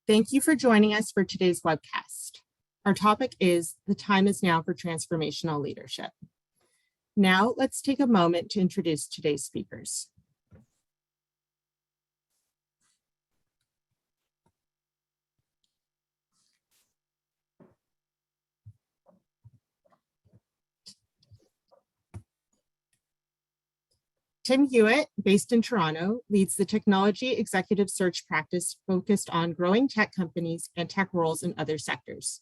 Thank you for joining us for today's webcast. Our topic is The Time is Now for Transformational Leadership. Now, let's take a moment to introduce today's speakers. Tim Hewat, based in Toronto, leads the technology executive search practice focused on growing tech companies and tech roles in other sectors.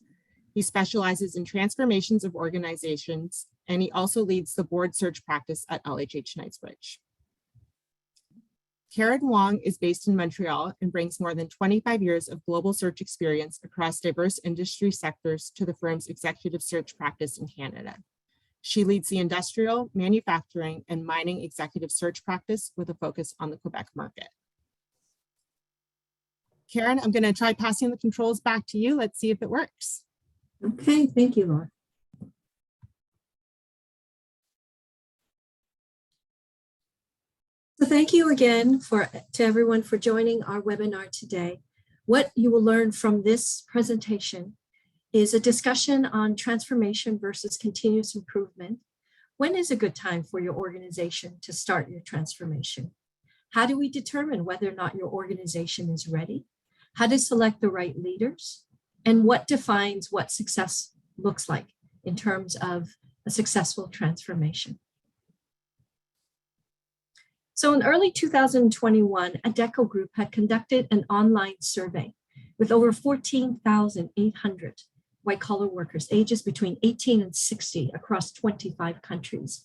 He specializes in transformations of organizations, and he also leads the board search practice at LHH Knightsbridge. Karen Wong is based in Montreal and brings more than 25 years of global search experience across diverse industry sectors to the firm's executive search practice in Canada. She leads the industrial, manufacturing, and mining executive search practice with a focus on the Quebec market. Karen, I'm going to try passing the controls back to you. Let's see if it works. Okay, thank you, Laura. So thank you again to everyone for joining our webinar today. What you will learn from this presentation is a discussion on transformation versus continuous improvement. When is a good time for your organization to start your transformation? How do we determine whether or not your organization is ready? How to select the right leaders? And what defines what success looks like in terms of a successful transformation? So in early 2021, Adecco Group had conducted an online survey with over 14,800 white-collar workers, ages between 18 and 60 across 25 countries.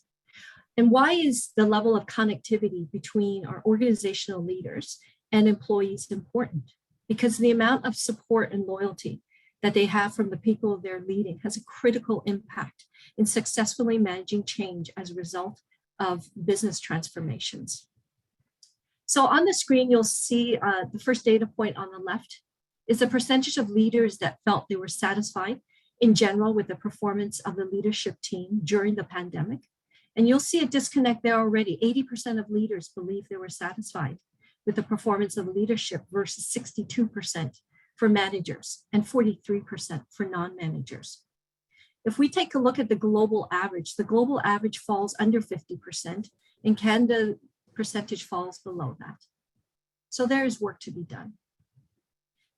And why is the level of connectivity between our organizational leaders and employees important? Because the amount of support and loyalty that they have from the people they're leading has a critical impact in successfully managing change as a result of business transformations. So on the screen, you'll see the first data point on the left is the percentage of leaders that felt they were satisfied in general with the performance of the leadership team during the pandemic. And you'll see a disconnect there already. 80% of leaders believe they were satisfied with the performance of leadership versus 62% for managers and 43% for non-managers. If we take a look at the global average falls under 50%, and Canada percentage falls below that. So there is work to be done.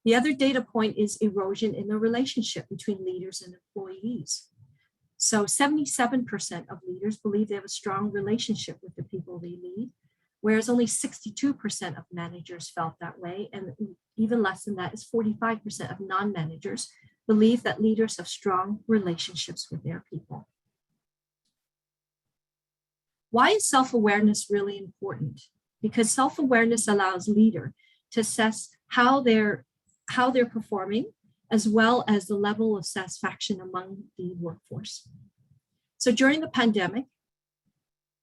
The other data point is erosion in the relationship between leaders and employees. So 77% of leaders believe they have a strong relationship with the people they lead, whereas only 62% of managers felt that way, and even less than that is 45% of non-managers believe that leaders have strong relationships with their people. Why is self-awareness really important? Because self-awareness allows leader to assess how they're performing, as well as the level of satisfaction among the workforce. So during the pandemic,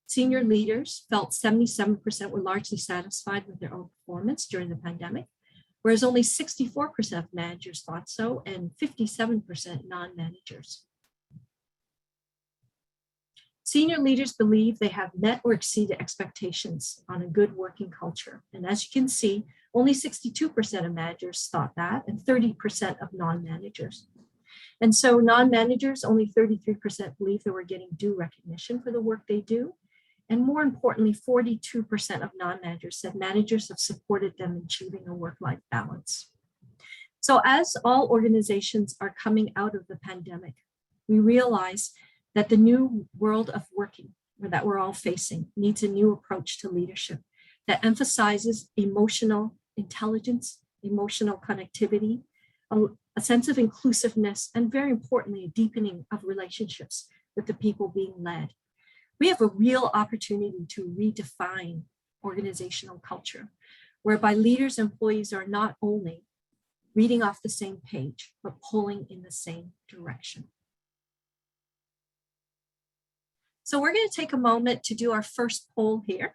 senior leaders felt 77% were largely satisfied with their own performance during the pandemic, whereas only 64% of managers thought so, and 57% non-managers. Senior leaders believe they have met or exceeded expectations on a good working culture. And as you can see, only 62% of managers thought that, and 30% of non-managers. And so non-managers, only 33% believe they were getting due recognition for the work they do. And more importantly, 42% of non-managers said managers have supported them in achieving a work-life balance. So as all organizations are coming out of the pandemic, we realize that the new world of working that we're all facing needs a new approach to leadership that emphasizes emotional intelligence, emotional connectivity, a sense of inclusiveness, and very importantly, a deepening of relationships with the people being led. We have a real opportunity to redefine organizational culture, whereby leaders and employees are not only reading off the same page, but pulling in the same direction. So we're going to take a moment to do our first poll here.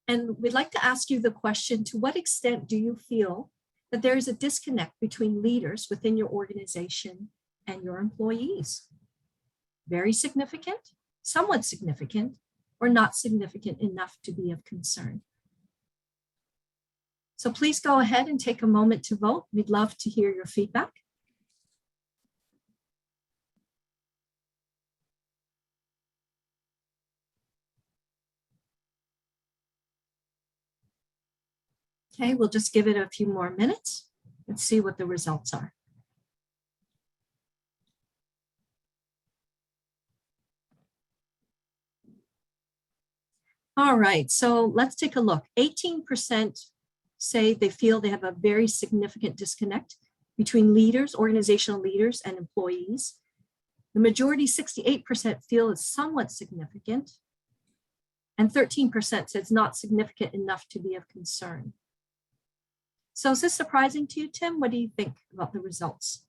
And we'd like to ask you the question, to what extent do you feel that there is a disconnect between leaders within your organization and your employees? Very significant, somewhat significant, or not significant enough to be of concern? So please go ahead and take a moment to vote. We'd love to hear your feedback. Okay, we'll just give it a few more minutes. Let's see what the results are. All right, so let's take a look. 18% say they feel they have a very significant disconnect between leaders, organizational leaders, and employees. The majority, 68%, feel it's somewhat significant, and 13% says not significant enough to be of concern. So is this surprising to you, Tim? What do you think about the results?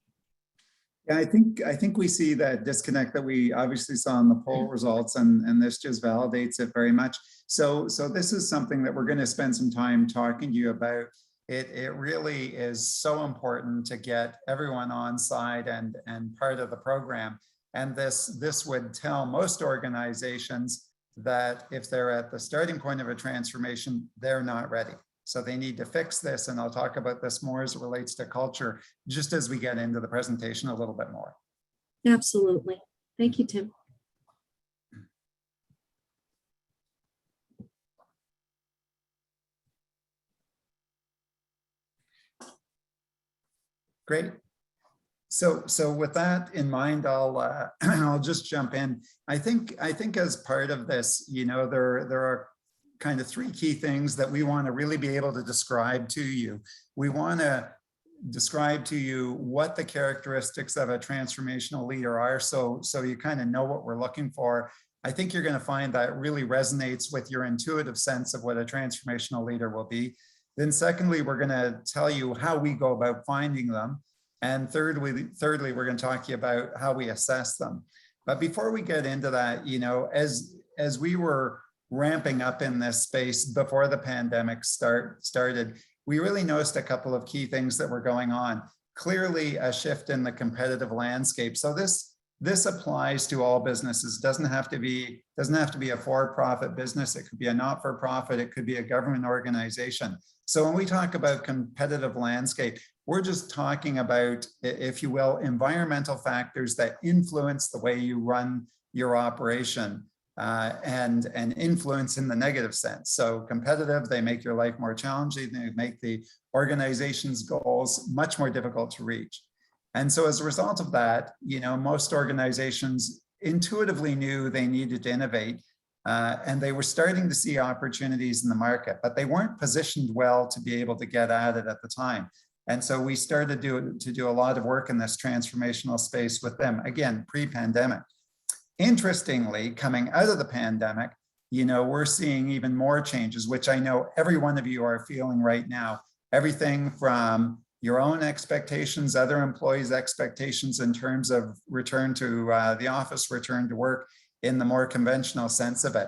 Yeah, I think we see that disconnect that we obviously saw in the poll results, and this just validates it very much. So this is something that we're going to spend some time talking to you about. It really is so important to get everyone on side and part of the program. And this would tell most organizations that if they're at the starting point of a transformation, they're not ready. So they need to fix this, and I'll talk about this more as it relates to culture, just as we get into the presentation a little bit more. Absolutely. Thank you, Tim. Great. So with that in mind, I'll just jump in. I think as part of this, you know, there are kind of three key things that we want to really be able to describe to you. We want to describe to you what the characteristics of a transformational leader are, so you kind of know what we're looking for. I think you're going to find that really resonates with your intuitive sense of what a transformational leader will be. Then secondly, we're going to tell you how we go about finding them. And thirdly, we're going to talk to you about how we assess them. But before we get into that, you know, as we were ramping up in this space before the pandemic started, we really noticed a couple of key things that were going on. Clearly, a shift in the competitive landscape. So this applies to all businesses. Doesn't have to be a for-profit business. It could be a not-for-profit. It could be a government organization. So when we talk about competitive landscape, we're just talking about, if you will, environmental factors that influence the way you run your operation, and influence in the negative sense. So competitive, they make your life more challenging. They make the organization's goals much more difficult to reach. And so as a result of that, you know, most organizations intuitively knew they needed to innovate, and they were starting to see opportunities in the market, but they weren't positioned well to be able to get at it at the time. And so we started to do a lot of work in this transformational space with them, again, pre-pandemic. Interestingly, coming out of the pandemic, you know, we're seeing even more changes, which I know every one of you are feeling right now. Everything from your own expectations, other employees' expectations in terms of return to the office, return to work in the more conventional sense of it.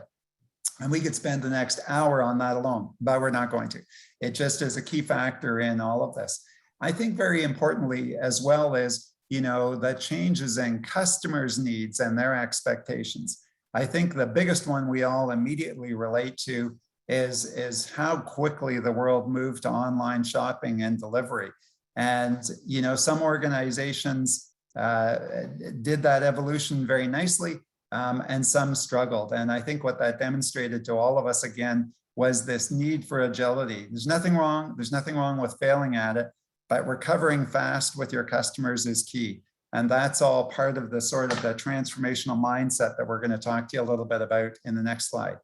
And we could spend the next hour on that alone, but we're not going to. It just is a key factor in all of this. I think very importantly, as well as, you know, the changes in customers' needs and their expectations. I think the biggest one we all immediately relate to is how quickly the world moved to online shopping and delivery. And, you know, some organizations did that evolution very nicely, and some struggled. And I think what that demonstrated to all of us again was this need for agility. There's nothing wrong with failing at it, but recovering fast with your customers is key. And that's all part of the sort of the transformational mindset that we're going to talk to you a little bit about in the next slide.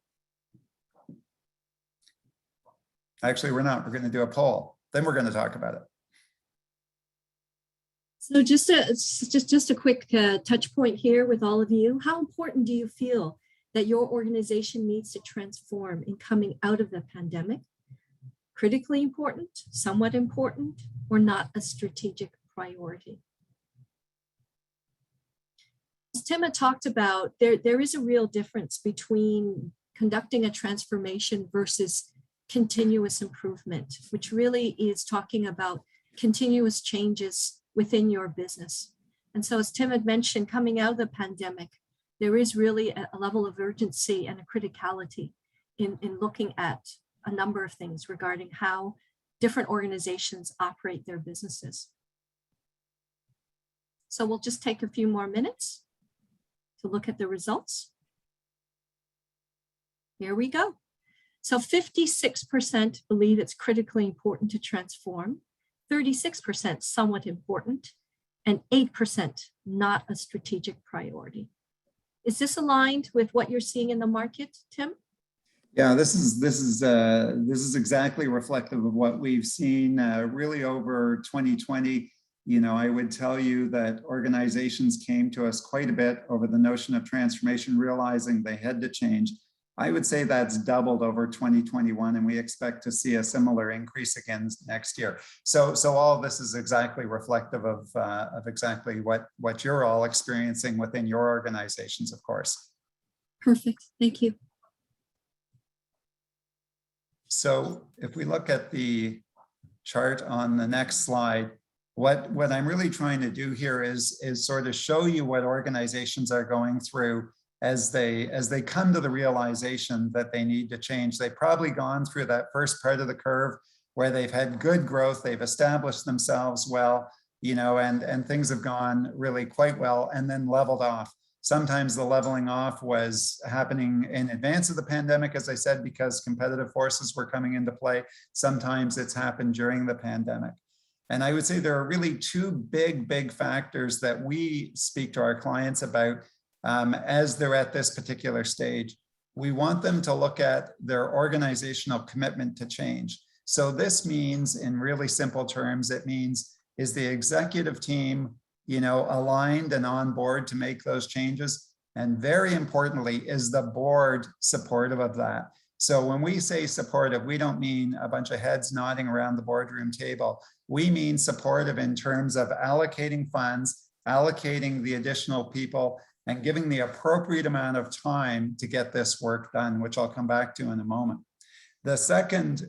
Actually, we're not. We're going to do a poll. Then we're going to talk about it. So just a quick touch point here with all of you. How important do you feel that your organization needs to transform in coming out of the pandemic? Critically important, somewhat important, or not a strategic priority? As Tim had talked about, there is a real difference between conducting a transformation versus continuous improvement, which really is talking about continuous changes within your business. And so as Tim had mentioned, coming out of the pandemic, there is really a level of urgency and a criticality in looking at a number of things regarding how different organizations operate their businesses. So we'll just take a few more minutes to look at the results. Here we go. So 56% believe it's critically important to transform, 36% somewhat important, and 8% not a strategic priority. Is this aligned with what you're seeing in the market, Tim? Yeah, this is exactly reflective of what we've seen really over 2020. You know, I would tell you that organizations came to us quite a bit over the notion of transformation, realizing they had to change. I would say that's doubled over 2021, and we expect to see a similar increase again next year. So all of this is exactly reflective of exactly what you're all experiencing within your organizations, of course. Perfect, thank you. So if we look at the chart on the next slide, what I'm really trying to do here is sort of show you what organizations are going through as they come to the realization that they need to change. They've probably gone through that first part of the curve where they've had good growth, they've established themselves well, you know, and things have gone really quite well, and then leveled off. Sometimes the leveling off was happening in advance of the pandemic, as I said, because competitive forces were coming into play. Sometimes it's happened during the pandemic. And I would say there are really two big factors that we speak to our clients about as they're at this particular stage. We want them to look at their organizational commitment to change. So this means, in really simple terms, it means, is the executive team, you know, aligned and on board to make those changes? And very importantly, is the board supportive of that? So when we say supportive, we don't mean a bunch of heads nodding around the boardroom table. We mean supportive in terms of allocating funds, allocating the additional people, and giving the appropriate amount of time to get this work done, which I'll come back to in a moment. The second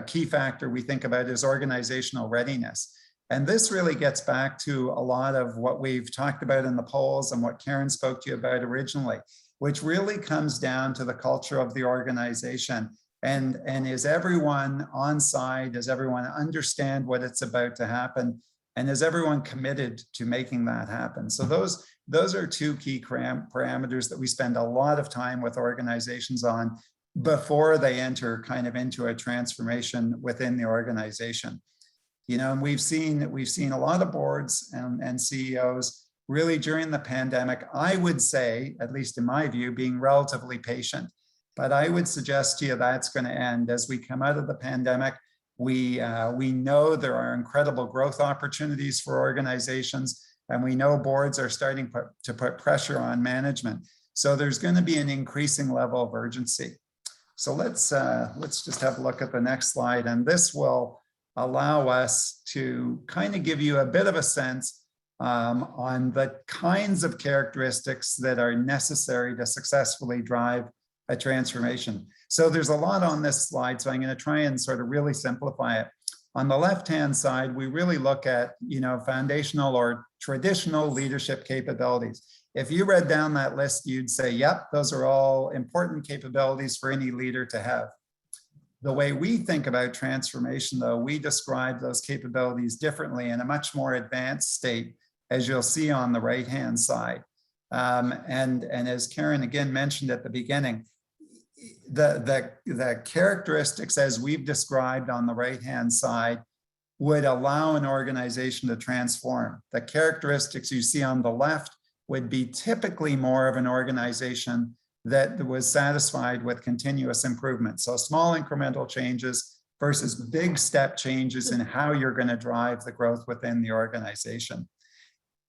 key factor we think about is organizational readiness. And this really gets back to a lot of what we've talked about in the polls and what Karen spoke to you about originally, which really comes down to the culture of the organization. And is everyone on side? Does everyone understand what it's about to happen? And is everyone committed to making that happen? So those are two key parameters that we spend a lot of time with organizations on before they enter kind of into a transformation within the organization. You know, and we've seen a lot of boards and CEOs really during the pandemic, I would say, at least in my view, being relatively patient. But I would suggest to you that's going to end as we come out of the pandemic. We know there are incredible growth opportunities for organizations, and we know boards are starting to put pressure on management. So there's going to be an increasing level of urgency. So let's just have a look at the next slide, and this will allow us to kind of give you a bit of a sense on the kinds of characteristics that are necessary to successfully drive a transformation. So there's a lot on this slide, so I'm going to try and sort of really simplify it. On the left-hand side, we really look at, you know, foundational or traditional leadership capabilities. If you read down that list, you'd say, yep, those are all important capabilities for any leader to have. The way we think about transformation, though, we describe those capabilities differently in a much more advanced state, as you'll see on the right-hand side. And as Karen again mentioned at the beginning, the characteristics as we've described on the right-hand side would allow an organization to transform. The characteristics you see on the left would be typically more of an organization that was satisfied with continuous improvement. So small incremental changes versus big step changes in how you're going to drive the growth within the organization.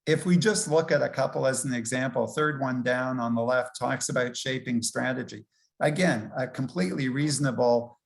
If we just look at a couple as an example, third one down on the left talks about shaping strategy. Again, a completely reasonable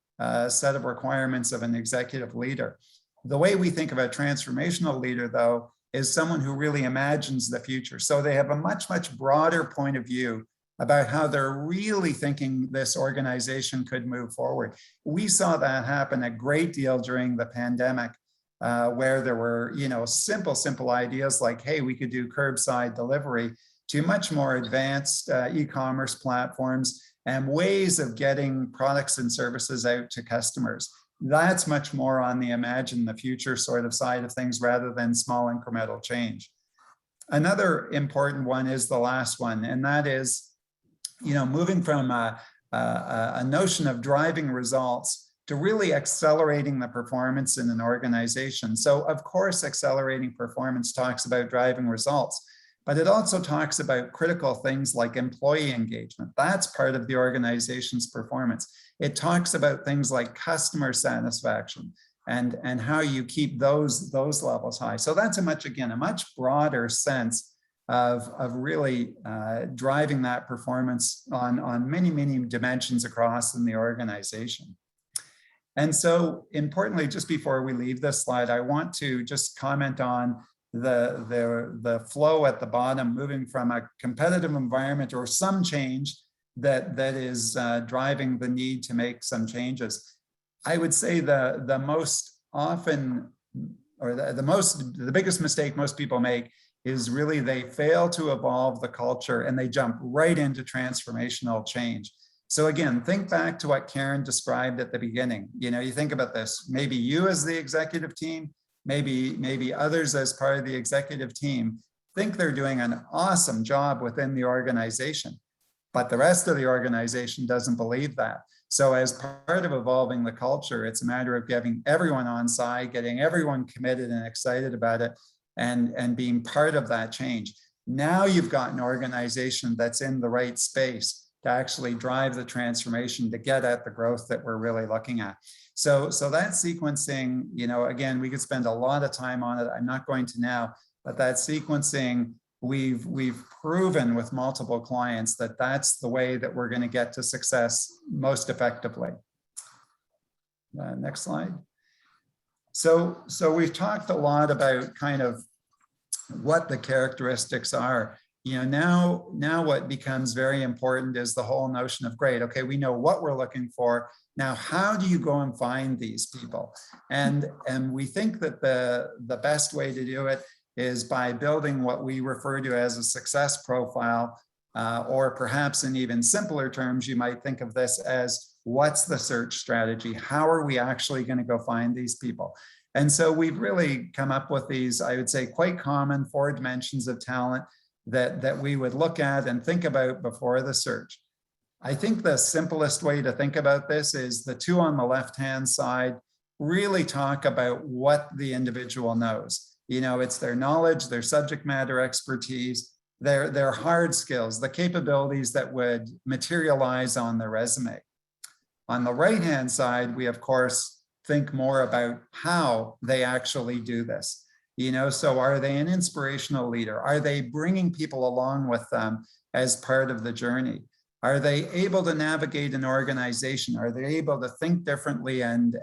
set of requirements of an executive leader. The way we think of a transformational leader, though, is someone who really imagines the future. So they have a much broader point of view about how they're really thinking this organization could move forward. We saw that happen a great deal during the pandemic, where there were, you know, simple ideas like, hey, we could do curbside delivery, to much more advanced e-commerce platforms and ways of getting products and services out to customers. That's much more on the imagine the future sort of side of things rather than small incremental change. Another important one is the last one, and that is, moving from a notion of driving results to really accelerating the performance in an organization. So of course, accelerating performance talks about driving results, but it also talks about critical things like employee engagement. That's part of the organization's performance. It talks about things like customer satisfaction and how you keep those levels high. So that's a much broader sense of really driving that performance on many dimensions across in the organization. And so importantly, just before we leave this slide, I want to just comment on the flow at the bottom, moving from a competitive environment or some change that is driving the need to make some changes. I would say the most often, or the biggest mistake most people make is really they fail to evolve the culture and they jump right into transformational change. So again, think back to what Karen described at the beginning. You think about this, maybe you as the executive team, maybe others as part of the executive team think they're doing an awesome job within the organization, but the rest of the organization doesn't believe that. So as part of evolving the culture, it's a matter of getting everyone on side, getting everyone committed and excited about it, and being part of that change. Now you've got an organization that's in the right space to actually drive the transformation to get at the growth that we're really looking at. So that sequencing, again, we could spend a lot of time on it. I'm not going to now, but that sequencing, we've proven with multiple clients that that's the way that we're going to get to success most effectively. Next slide. So we've talked a lot about kind of what the characteristics are. Now what becomes very important is the whole notion of, great, okay, we know what we're looking for. Now, how do you go and find these people? And we think that the best way to do it is by building what we refer to as a success profile, or perhaps in even simpler terms, you might think of this as, what's the search strategy? How are we actually going to go find these people? And so we've really come up with these, I would say, quite common 4 dimensions of talent that we would look at and think about before the search. I think the simplest way to think about this is the 2 on the left-hand side really talk about what the individual knows. It's their knowledge, their subject matter expertise, their hard skills, the capabilities that would materialize on their resume. On the right-hand side, we of course think more about how they actually do this. So are they an inspirational leader? Are they bringing people along with them as part of the journey? Are they able to navigate an organization? Are they able to think differently and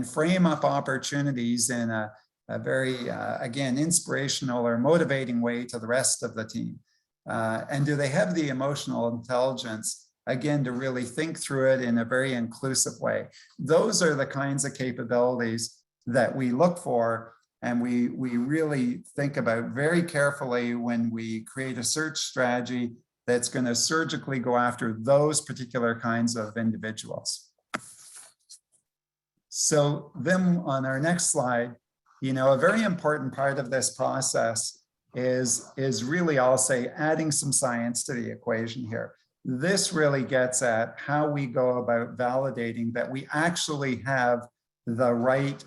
frame up opportunities in a very, again, inspirational or motivating way to the rest of the team? And do they have the emotional intelligence, again, to really think through it in a very inclusive way? Those are the kinds of capabilities that we look for and we really think about very carefully when we create a search strategy that's going to surgically go after those particular kinds of individuals. So then on our next slide, a very important part of this process is really, I'll say, adding some science to the equation here. This really gets at how we go about validating that we actually have the right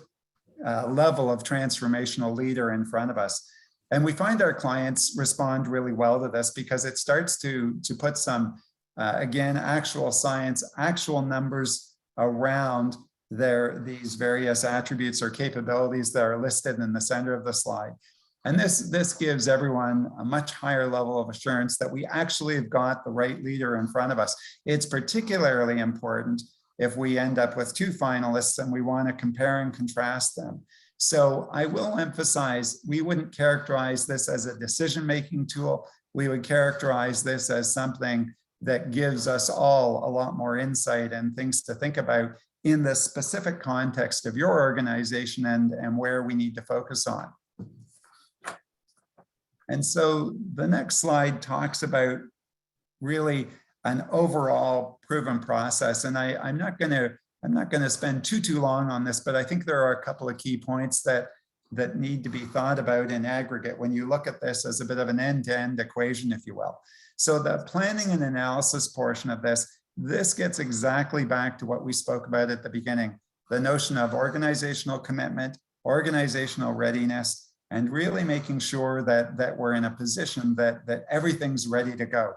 level of transformational leader in front of us. And we find our clients respond really well to this because it starts to put some, again, actual science, actual numbers around these various attributes or capabilities that are listed in the center of the slide. And this gives everyone a much higher level of assurance that we actually have got the right leader in front of us. It's particularly important if we end up with 2 finalists and we want to compare and contrast them. So I will emphasize, we wouldn't characterize this as a decision-making tool. We would characterize this as something that gives us all a lot more insight and things to think about in the specific context of your organization and where we need to focus on. And so the next slide talks about really an overall proven process. And I'm not going to I'm not going to spend too long on this, but I think there are a couple of key points that need to be thought about in aggregate when you look at this as a bit of an end-to-end equation, if you will. So the planning and analysis portion of this gets exactly back to what we spoke about at the beginning, the notion of organizational commitment, organizational readiness, and really making sure that we're in a position that everything's ready to go.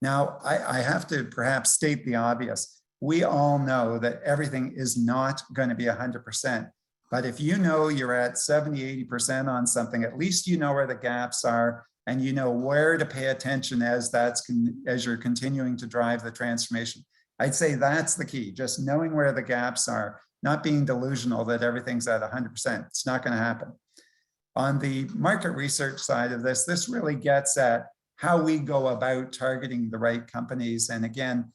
Now, I have to perhaps state the obvious. We all know that everything is not going to be 100%. But if you know you're at 70, 80% on something, at least you know where the gaps are and you know where to pay attention as you're continuing to drive the transformation. I'd say that's the key, just knowing where the gaps are, not being delusional that everything's at 100%. It's not going to happen. On the market research side of this really gets at how we go about targeting the right companies. And again,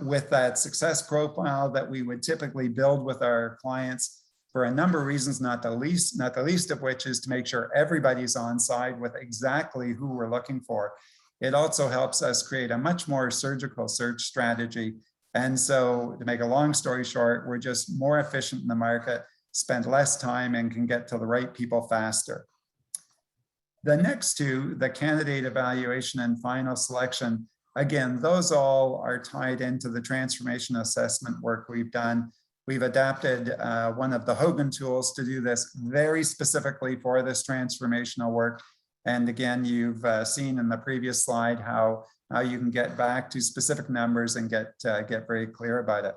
with that success profile that we would typically build with our clients for a number of reasons, not the least of which is to make sure everybody's on side with exactly who we're looking for. It also helps us create a much more surgical search strategy. And so to make a long story short, we're just more efficient in the market, spend less time, and can get to the right people faster. The next two, the candidate evaluation and final selection, again, those all are tied into the transformation assessment work we've done. We've adapted one of the Hogan tools to do this very specifically for this transformational work. And again, you've seen in the previous slide how you can get back to specific numbers and get very clear about it.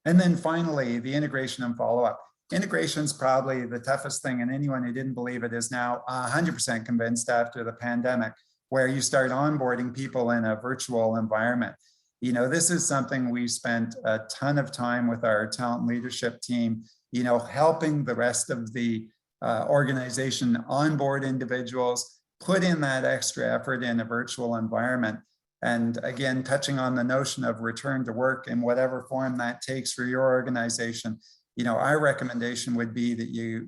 And then finally, the integration and follow-up. Integration is probably the toughest thing, and anyone who didn't believe it is now 100% convinced after the pandemic, where you start onboarding people in a virtual environment. You know, this is something we spent a ton of time with our talent leadership team, you know, helping the rest of the organization onboard individuals, put in that extra effort in a virtual environment. And again, touching on the notion of return to work in whatever form that takes for your organization, you know, our recommendation would be that you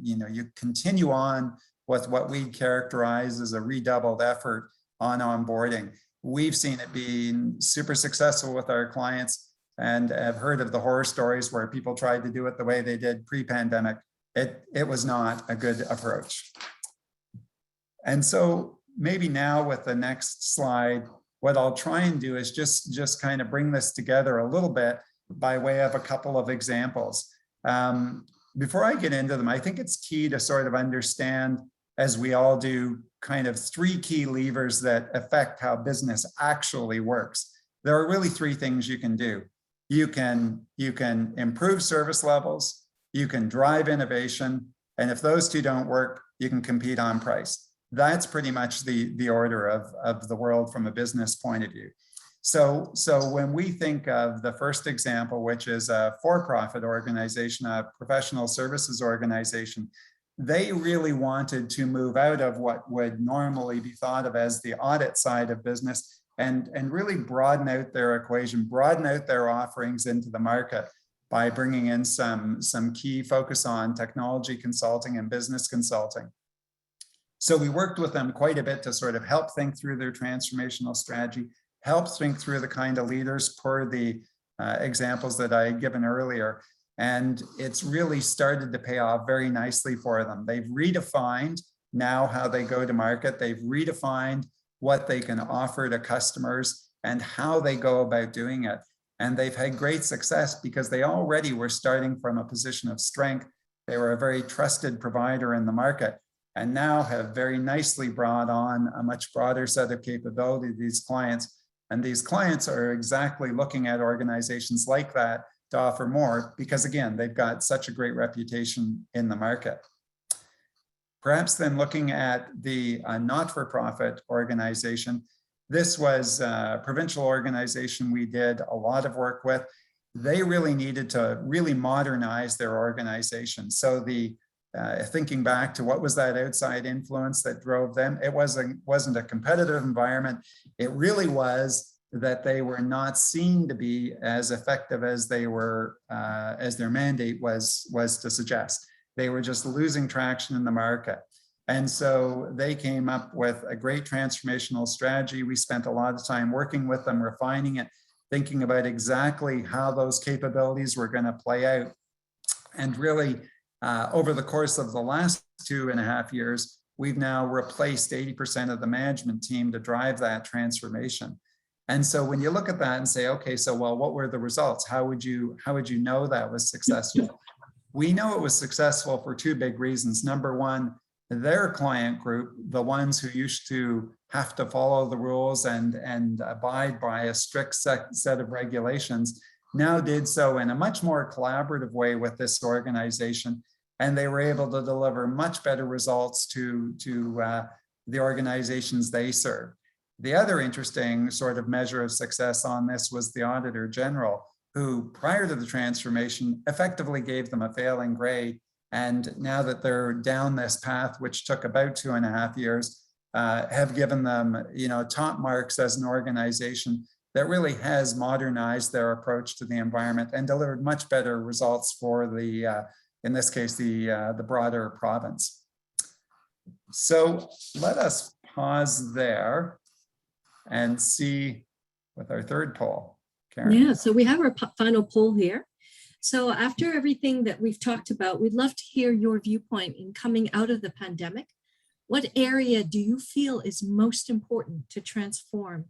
continue on with what we characterize as a redoubled effort on onboarding. We've seen it being super successful with our clients, and have heard of the horror stories where people tried to do it the way they did pre-pandemic. It was not a good approach. And so maybe now with the next slide, what I'll try and do is just kind of bring this together a little bit by way of a couple of examples. Before I get into them, I think it's key to sort of understand, as we all do, kind of three key levers that affect how business actually works. There are really three things you can do. You can improve service levels, you can drive innovation, and if those two don't work, you can compete on price. That's pretty much the order of the world from a business point of view. So when we think of the first example, which is a for-profit organization, a professional services organization, they really wanted to move out of what would normally be thought of as the audit side of business and really broaden out their equation, broaden out their offerings into the market by bringing in some key focus on technology consulting and business consulting. So we worked with them quite a bit to sort of help think through their transformational strategy, help think through the kind of leaders per the examples that I had given earlier. And it's really started to pay off very nicely for them. They've redefined now how they go to market. They've redefined what they can offer to customers and how they go about doing it. And they've had great success because they already were starting from a position of strength. They were a very trusted provider in the market and now have very nicely brought on a much broader set of capability to these clients. And these clients are exactly looking at organizations like that to offer more because, again, they've got such a great reputation in the market. Perhaps then looking at the not-for-profit organization, this was a provincial organization we did a lot of work with. They really needed to really modernize their organization. So thinking back to what was that outside influence that drove them, it wasn't a competitive environment. It really was that they were not seen to be as effective as they were, as their mandate was to suggest. They were just losing traction in the market. And so they came up with a great transformational strategy. We spent a lot of time working with them, refining it. thinking about exactly how those capabilities were going to play out. And really, over the course of the last 2.5 years, we've now replaced 80% of the management team to drive that transformation. And so when you look at that and say, okay, so well, what were the results? How would you know that was successful? We know it was successful for two big reasons. Number one, their client group, the ones who used to have to follow the rules and abide by a strict set of regulations, now did so in a much more collaborative way with this organization. And they were able to deliver much better results to the organizations they serve. The other interesting sort of measure of success on this was the Auditor General, who prior to the transformation effectively gave them a failing grade. And now that they're down this path, which took about 2.5 years, have given them, top marks as an organization that really has modernized their approach to the environment and delivered much better results for the, in this case, the broader province. So let us pause there and see with our third poll. Karen. Yeah, so we have our final poll here. So after everything that we've talked about, we'd love to hear your viewpoint in coming out of the pandemic. What area do you feel is most important to transform?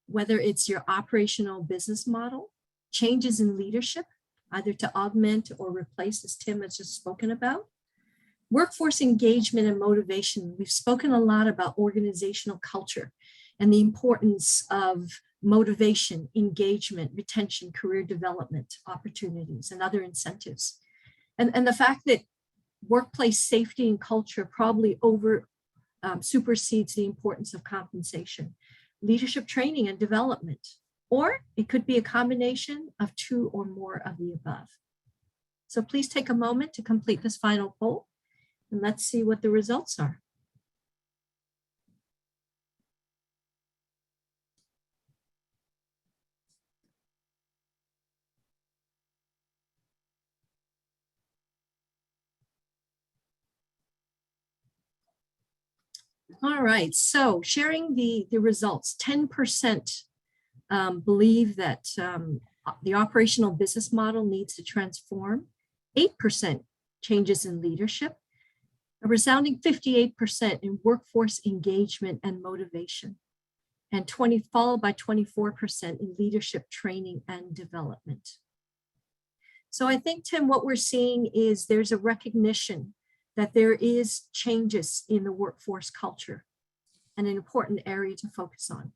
Whether it's your operational business model, changes in leadership, either to augment or replace, as Tim has just spoken about. Workforce engagement and motivation. We've spoken a lot about organizational culture and the importance of motivation, engagement, retention, career development, opportunities, and other incentives. And the fact that workplace safety and culture probably supersedes the importance of compensation, leadership training and development, or it could be a combination of two or more of the above. So please take a moment to complete this final poll and let's see what the results are. All right, so sharing the results, 10% believe that the operational business model needs to transform, 8% changes in leadership, a resounding 58% in workforce engagement and motivation, and followed by 24% in leadership training and development. So I think, Tim, what we're seeing is there's a recognition that there is changes in the workforce culture and an important area to focus on.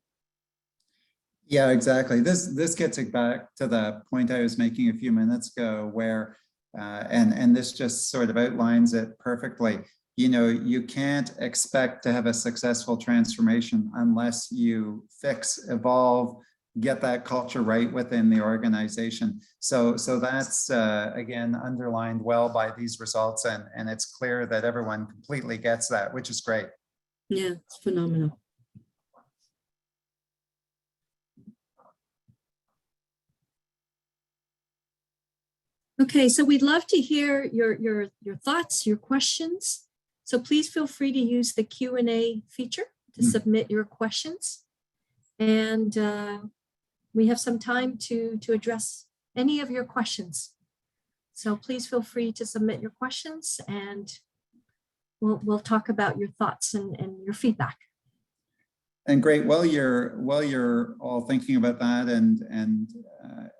Yeah, exactly. This gets it back to the point I was making a few minutes ago where, and this just sort of outlines it perfectly. You can't expect to have a successful transformation unless you fix, evolve, get that culture right within the organization. So that's, again, underlined well by these results. And it's clear that everyone completely gets that, which is great. Yeah, it's phenomenal. Okay, so we'd love to hear your thoughts, your questions. So please feel free to use the Q&A feature to submit your questions. And we have some time to address any of your questions. So please feel free to submit your questions and we'll talk about your thoughts and your feedback. And great. While you're all thinking about that and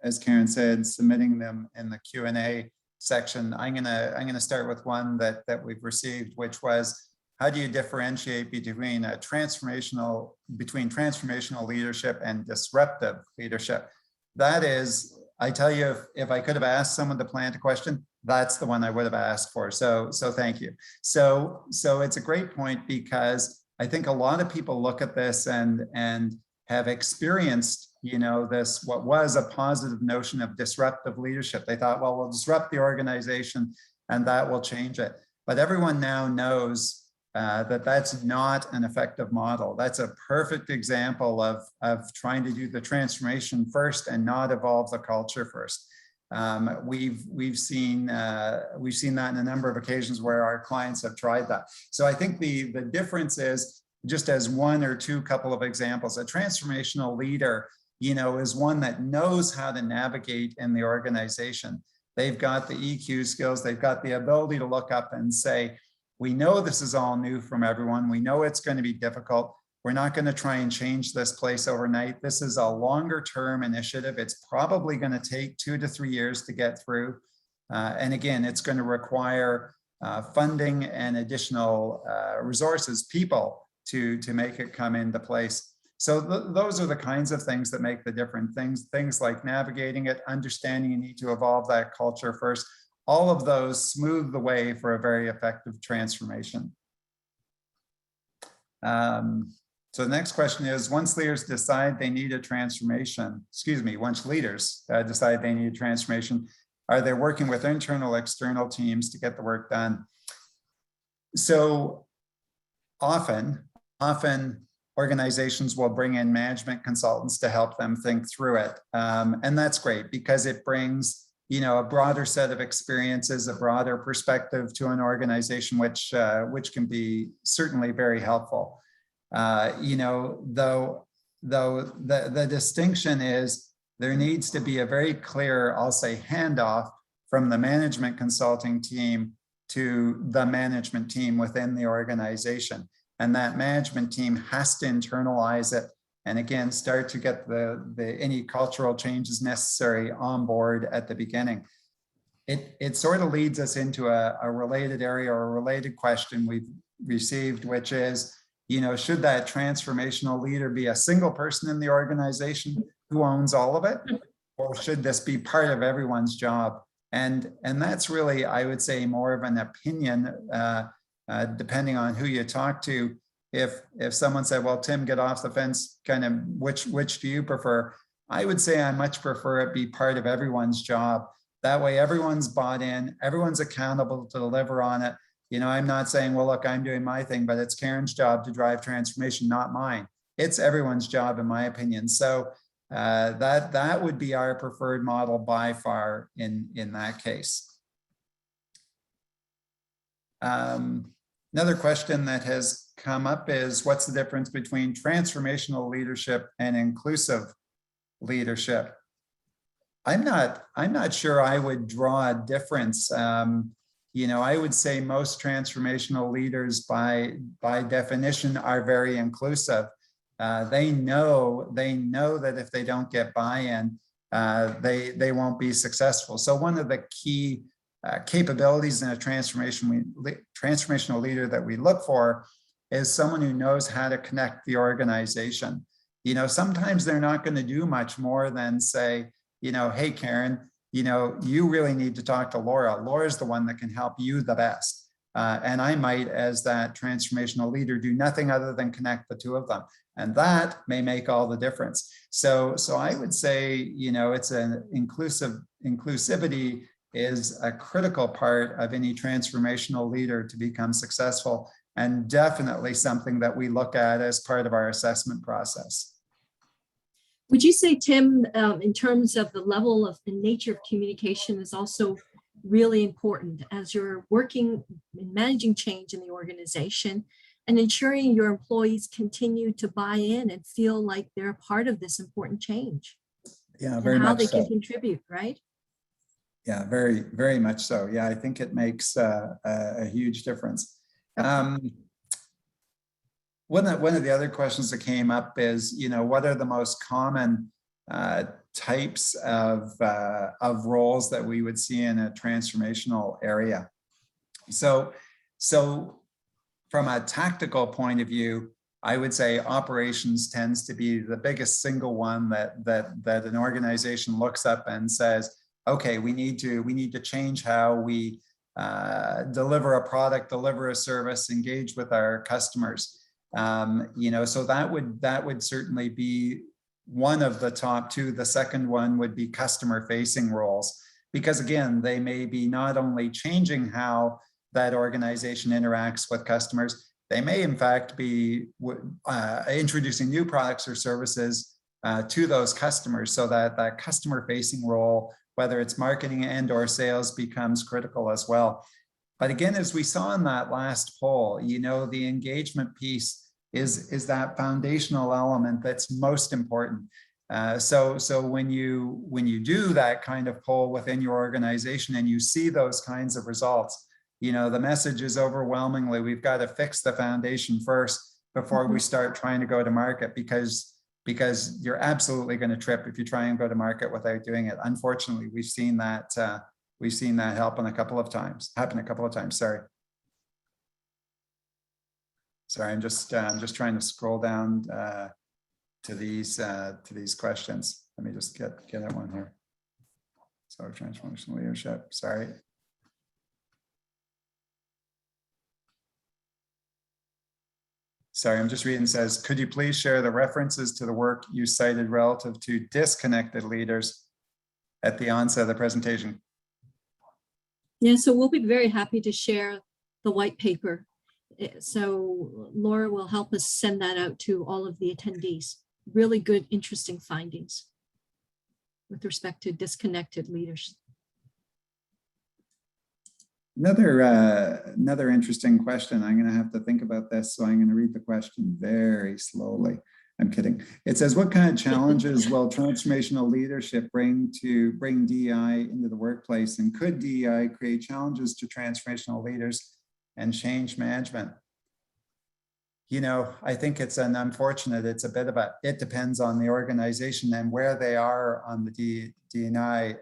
as Karen said, submitting them in the Q&A section, I'm gonna start with one that we've received, which was, how do you differentiate between transformational leadership and disruptive leadership? That is, I tell you, if I could have asked someone to plant a question, that's the one I would have asked for. So thank you. So it's a great point because I think a lot of people look at this and have experienced, this, what was a positive notion of disruptive leadership. They thought, well, we'll disrupt the organization and that will change it. But everyone now knows that that's not an effective model. That's a perfect example of trying to do the transformation first and not evolve the culture first. We've seen that in a number of occasions where our clients have tried that. So I think the difference is, just as one or two couple of examples, a transformational leader, is one that knows how to navigate in the organization. They've got the EQ skills, they've got the ability to look up and say, we know this is all new from everyone. We know it's going to be difficult. We're not going to try and change this place overnight. This is a longer term initiative. It's probably going to take 2 to 3 years to get through. And again, it's going to require funding and additional resources, people to make it come into place. So those are the kinds of things that make the different things like navigating it, understanding you need to evolve that culture first. All of those smooth the way for a very effective transformation. So the next question is, once leaders decide they need a transformation, once leaders decide they need a transformation, are they working with internal, external teams to get the work done? So often organizations will bring in management consultants to help them think through it. And that's great because it brings, a broader set of experiences, a broader perspective to an organization, which can be certainly very helpful. Though the distinction is there needs to be a very clear, I'll say, handoff from the management consulting team to the management team within the organization. And that management team has to internalize it. And again, start to get any cultural changes necessary on board at the beginning. It sort of leads us into a related area or a related question we've received, which is, should that transformational leader be a single person in the organization who owns all of it? Or should this be part of everyone's job? And that's really, I would say, more of an opinion, depending on who you talk to. If someone said, well, Tim, get off the fence, kind of which do you prefer? I would say I much prefer it be part of everyone's job. That way everyone's bought in, everyone's accountable to deliver on it. I'm not saying, well, look, I'm doing my thing, but it's Karen's job to drive transformation, not mine. It's everyone's job, in my opinion. So that would be our preferred model by far in that case. Another question that has come up is, what's the difference between transformational leadership and inclusive leadership? I'm not sure I would draw a difference. I would say most transformational leaders by definition are very inclusive. They know that if they don't get buy-in, they won't be successful. So one of the key capabilities in a transformational leader that we look for is someone who knows how to connect the organization. Sometimes they're not going to do much more than say, hey, Karen, you really need to talk to Laura. Laura's the one that can help you the best. And I might, as that transformational leader, do nothing other than connect the two of them. And that may make all the difference. So I would say, it's an inclusivity is a critical part of any transformational leader to become successful, and definitely something that we look at as part of our assessment process. Would you say, Tim, in terms of the level of the nature of communication is also really important as you're working in managing change in the organization and ensuring your employees continue to buy in and feel like they're a part of this important change? Yeah, very much so. How they can contribute, right? Yeah, very, very much so. Yeah, I think it makes a huge difference. One of the other questions that came up is, what are the most common types of roles that we would see in a transformational area? So from a tactical point of view, I would say operations tends to be the biggest single one that an organization looks up and says, okay, we need to change how we deliver a product, deliver a service, engage with our customers. So that would certainly be one of the top two. The second one would be customer facing roles, because again, they may be not only changing how that organization interacts with customers, they may in fact be introducing new products or services to those customers, so that customer facing role, whether it's marketing and or sales, becomes critical as well. But again, as we saw in that last poll, the engagement piece is that foundational element that's most important. So when you do that kind of poll within your organization and you see those kinds of results, the message is overwhelmingly, we've got to fix the foundation first before we start trying to go to market, because you're absolutely going to trip if you try and go to market without doing it. Unfortunately, we've seen that happen a couple of times. Sorry, I'm just trying to scroll down to these questions. Let me just get that one here. So transformational leadership. Sorry. I'm just reading. It says, could you please share the references to the work you cited relative to disconnected leaders at the onset of the presentation? Yeah, so we'll be very happy to share the white paper. So Laura will help us send that out to all of the attendees. Really good, interesting findings with respect to disconnected leaders. Another interesting question. I'm going to have to think about this, so I'm going to read the question very slowly. I'm kidding. It says, what kind of challenges will transformational leadership bring DEI into the workplace, and could DEI create challenges to transformational leaders and change management? I think it's an unfortunate, it's a bit of a, it depends on the organization and where they are on the DEI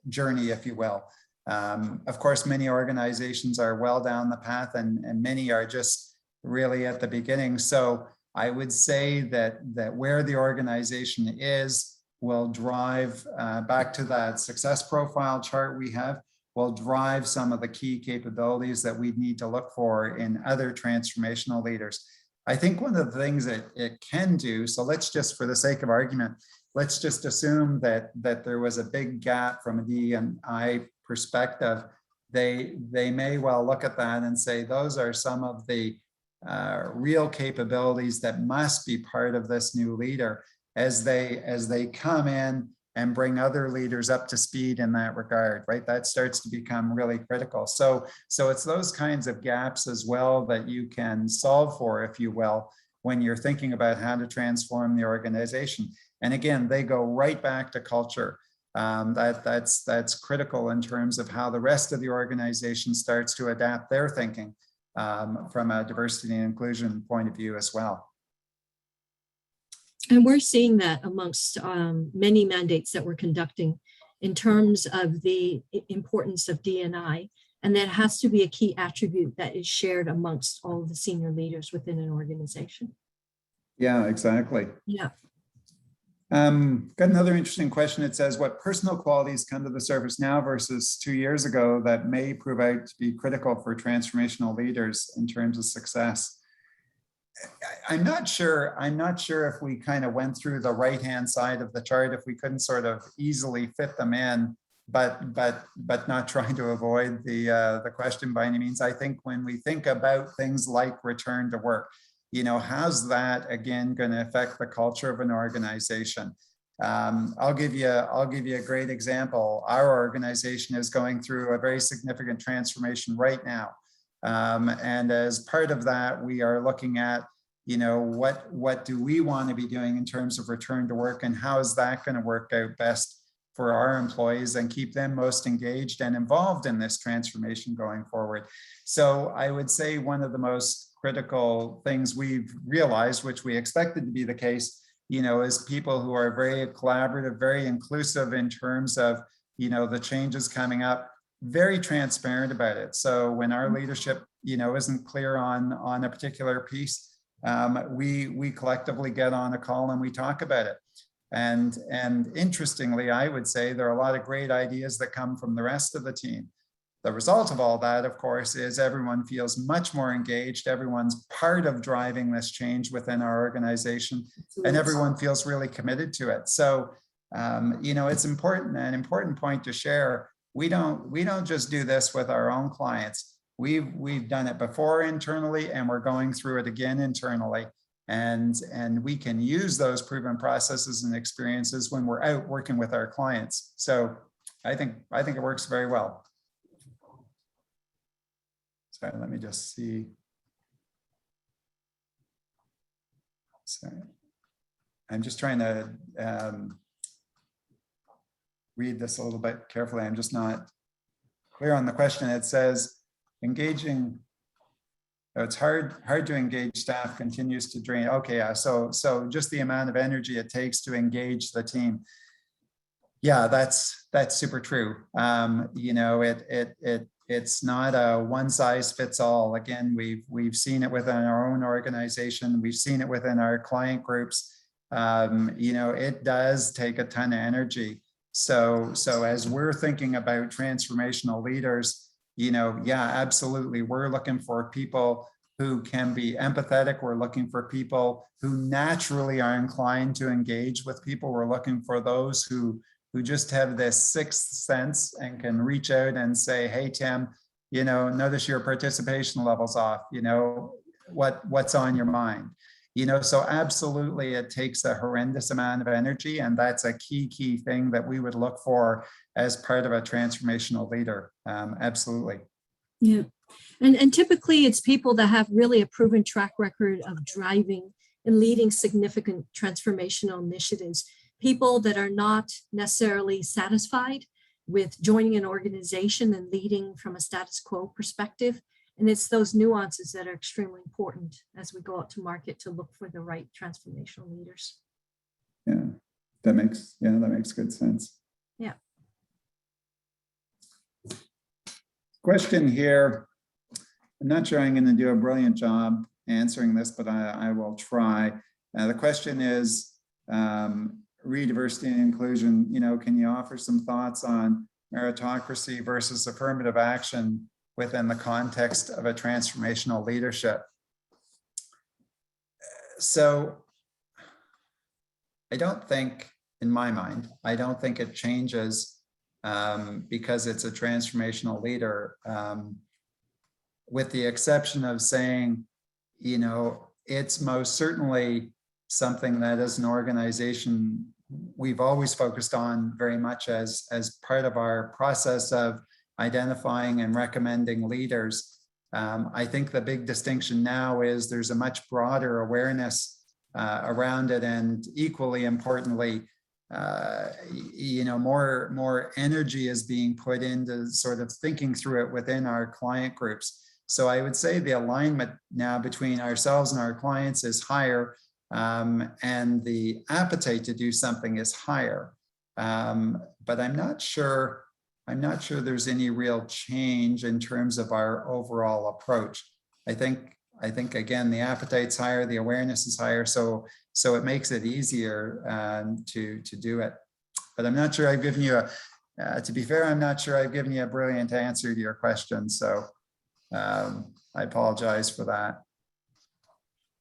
journey, if you will. Of course, many organizations are well down the path, and many are just really at the beginning. So I would say that where the organization is will drive, back to that success profile chart we have, will drive some of the key capabilities that we need to look for in other transformational leaders. I think one of the things that it can do, so let's just, for the sake of argument, let's just assume that there was a big gap from a DEI perspective. They may well look at that and say, those are some of the real capabilities that must be part of this new leader as they come in and bring other leaders up to speed in that regard, right? That starts to become really critical. So it's those kinds of gaps as well that you can solve for, if you will, when you're thinking about how to transform the organization. And again, they go right back to culture. That's critical in terms of how the rest of the organization starts to adapt their thinking from a diversity and inclusion point of view as well. And we're seeing that amongst many mandates that we're conducting in terms of the importance of D&I, and that has to be a key attribute that is shared amongst all of the senior leaders within an organization. Yeah, exactly. Yeah. Got another interesting question. It says, what personal qualities come to the surface now versus 2 years ago that may prove out to be critical for transformational leaders in terms of success? I'm not sure if we kind of went through the right-hand side of the chart, if we couldn't sort of easily fit them in, but not trying to avoid the question by any means. I think when we think about things like return to work, how's that again going to affect the culture of an organization? I'll give you a great example. Our organization is going through a very significant transformation right now. And as part of that, we are looking at, what do we want to be doing in terms of return to work, and how is that going to work out best for our employees and keep them most engaged and involved in this transformation going forward. So I would say one of the most critical things we've realized, which we expected to be the case, is people who are very collaborative, very inclusive in terms of, the changes coming up, very transparent about it. So when our leadership, isn't clear on a particular piece, we collectively get on a call and we talk about it. And interestingly, I would say there are a lot of great ideas that come from the rest of the team. The result of all that, of course, is everyone feels much more engaged. Everyone's part of driving this change within our organization, and everyone feels really committed to it. So, it's important, an important point to share. We don't just do this with our own clients. We've done it before internally, and we're going through it again internally. And we can use those proven processes and experiences when we're out working with our clients. So I think it works very well. Sorry, let me just see. Sorry. I'm just trying to read this a little bit carefully. I'm just not clear on the question. It says engaging. Oh, it's hard to engage staff continues to drain. Okay, yeah. So just the amount of energy it takes to engage the team. Yeah, that's super true. You know, it's not a one size fits all. Again, we've seen it within our own organization. We've seen it within our client groups. You know, it does take a ton of energy. So as we're thinking about transformational leaders, you know, yeah, absolutely. We're looking for people who can be empathetic. We're looking for people who naturally are inclined to engage with people. We're looking for those who just have this sixth sense and can reach out and say, hey, Tim, you know, notice your participation levels off, you know, what's on your mind? You know, so absolutely, it takes a horrendous amount of energy, and that's a key thing that we would look for as part of a transformational leader. Absolutely. Yeah, and typically it's people that have really a proven track record of driving and leading significant transformational initiatives. People that are not necessarily satisfied with joining an organization and leading from a status quo perspective. And it's those nuances that are extremely important as we go out to market to look for the right transformational leaders. Yeah, that makes good sense. Yeah. Question here. I'm not sure I'm going to do a brilliant job answering this, but I will try. The question is, re-diversity and inclusion, you know, can you offer some thoughts on meritocracy versus affirmative action within the context of a transformational leadership? So I don't think, in my mind, I don't think it changes because it's a transformational leader, with the exception of saying, you know, it's most certainly something that as an organization, we've always focused on very much as part of our process of identifying and recommending leaders. I think the big distinction now is there's a much broader awareness around it, and equally importantly, you know, more energy is being put into sort of thinking through it within our client groups. So I would say the alignment now between ourselves and our clients is higher, and the appetite to do something is higher. But I'm not sure there's any real change in terms of our overall approach. I think again, the appetite's higher, the awareness is higher, so it makes it easier to do it. But I'm not sure I've given you to be fair, I'm not sure I've given you a brilliant answer to your question. So I apologize for that.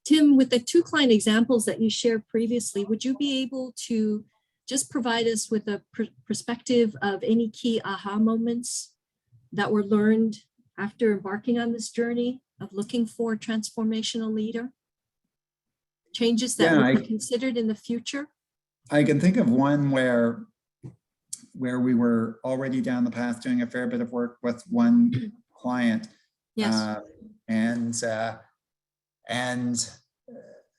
Tim, with the two client examples that you shared previously, would you be able to just provide us with a perspective of any key aha moments that were learned after embarking on this journey of looking for a transformational leader? Changes that would be considered in the future? I can think of one where we were already down the path doing a fair bit of work with one client. Yes. And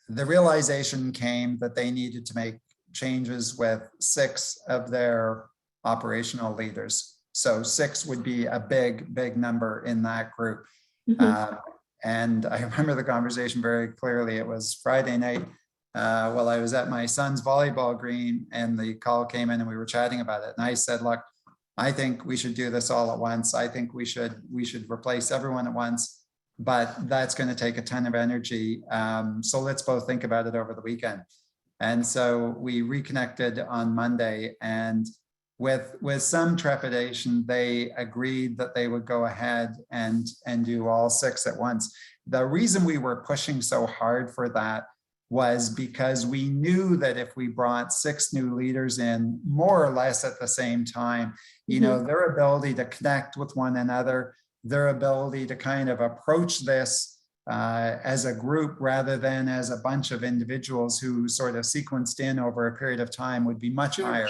the realization came that they needed to make changes with 6 of their operational leaders. So 6 would be a big number in that group. Mm-hmm. And I remember the conversation very clearly. It was Friday night while I was at my son's volleyball green, and the call came in and we were chatting about it. And I said, look, I think we should do this all at once. I think we should replace everyone at once, but that's going to take a ton of energy. So let's both think about it over the weekend. And so we reconnected on Monday, and with some trepidation, they agreed that they would go ahead and do all 6 at once. The reason we were pushing so hard for that was because we knew that if we brought 6 new leaders in more or less at the same time, you know, their ability to connect with one another, their ability to kind of approach this as a group rather than as a bunch of individuals who sort of sequenced in over a period of time would be much higher.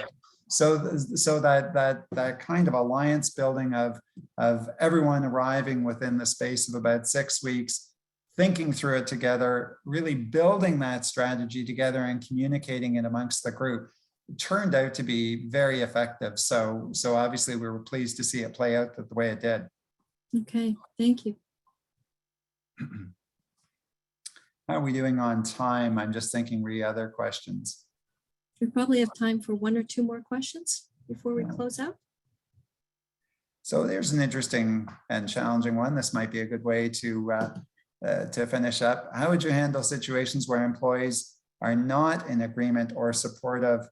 So that kind of alliance building of everyone arriving within the space of about 6 weeks thinking through it together, really building that strategy together and communicating it amongst the group turned out to be very effective. So obviously we were pleased to see it play out the way it did. Okay, thank you. How are we doing on time? I'm just thinking, re other questions. We probably have time for one or two more questions before we close out. So there's an interesting and challenging one. This might be a good way to finish up. How would you handle situations where employees are not in agreement or supportive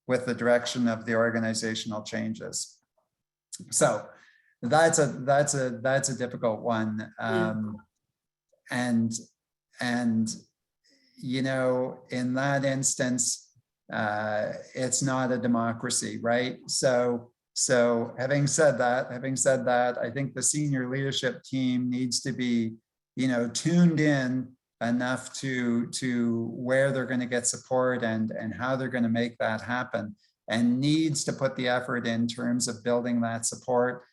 with the direction of the organizational changes? So that's a difficult one. And you know, in that instance, it's not a democracy, right? So having said that, I think the senior leadership team needs to be, you know, tuned in enough to where they're going to get support and how they're going to make that happen, and needs to put the effort in terms of building that support,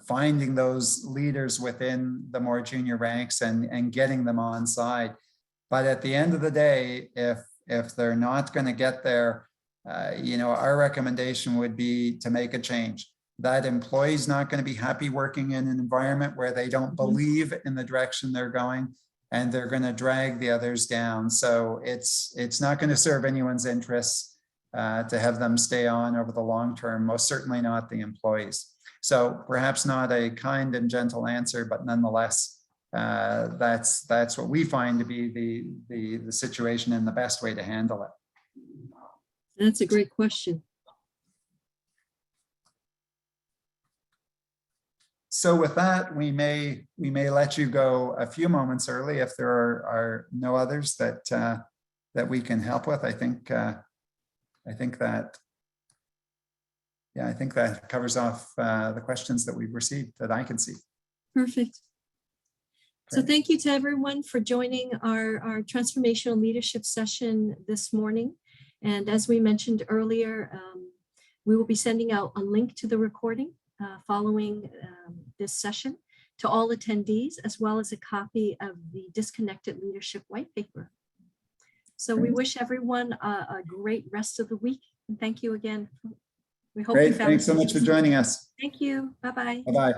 finding those leaders within the more junior ranks and getting them on side. But at the end of the day, if they're not going to get there, you know, our recommendation would be to make a change. That employee's not going to be happy working in an environment where they don't believe in the direction they're going, and they're going to drag the others down. So it's not going to serve anyone's interests to have them stay on over the long term, most certainly not the employees. So perhaps not a kind and gentle answer, but nonetheless, that's what we find to be the situation and the best way to handle it. That's a great question. So with that, we may let you go a few moments early if there are no others that we can help with. I think that covers off the questions that we've received that I can see. Perfect. So thank you to everyone for joining our transformational leadership session this morning. And as we mentioned earlier, we will be sending out a link to the recording following this session to all attendees, as well as a copy of the Disconnected Leadership White Paper. So we wish everyone a great rest of the week. And thank you again. We hope Great. you found Thanks so much for joining us. Thank you. Bye-bye. Bye-bye.